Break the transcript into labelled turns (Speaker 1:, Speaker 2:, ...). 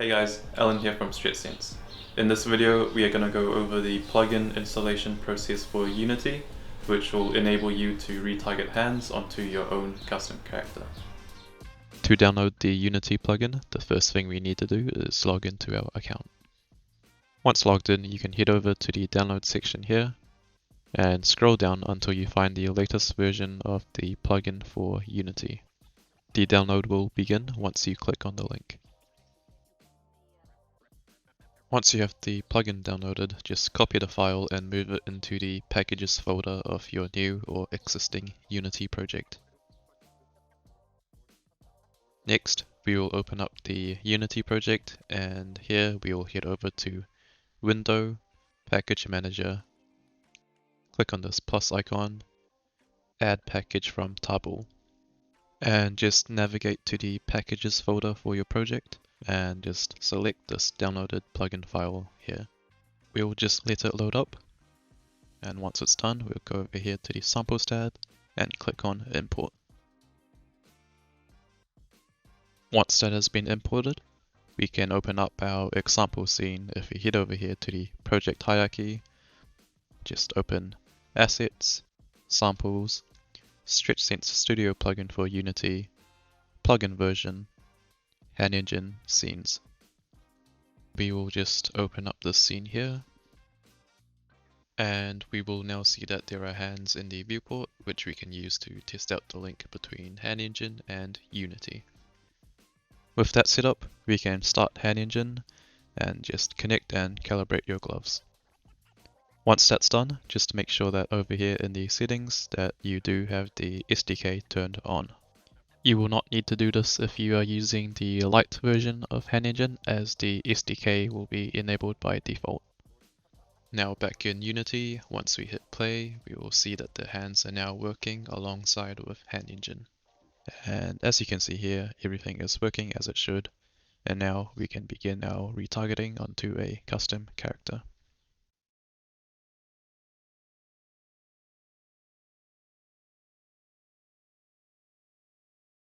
Speaker 1: Hey guys, Alan here from StretchSense. In this video, we are going to go over the plugin installation process for Unity, which will enable you to retarget hands onto your own custom character.
Speaker 2: To download the Unity plugin, the first thing we need to do is log into our account. Once logged in, you can head over to the download section here and scroll down until you find the latest version of the plugin for Unity. The download will begin once you click on the link. Once you have the plugin downloaded, just copy the file and move it into the packages folder of your new or existing Unity project. Next, we will open up the Unity project, and here we will head over to Window, Package Manager, click on this plus icon, add package from table, and just navigate to the packages folder for your project and just select this downloaded plugin file here. We'll just let it load up, and once it's done, we'll go over here to the samples tab and click on import. Once that has been imported, we can open up our example scene. If we head over here to the project hierarchy, just open Assets, Samples, StretchSense Studio plugin for Unity, plugin version, Hand Engine, Scenes. We will just open up this scene here, and we will now see that there are hands in the viewport, which we can use to test out the link between Hand Engine and Unity. With that set up, we can start Hand Engine and just connect and calibrate your gloves. Once that's done, just make sure that over here in the settings that you do have the SDK turned on. You will not need to do this if you are using the light version of Hand Engine, as the SDK will be enabled by default. Now back in Unity, once we hit play, we will see that the hands are now working alongside with Hand Engine. And as you can see here, everything is working as it should, and now we can begin our retargeting onto a custom character.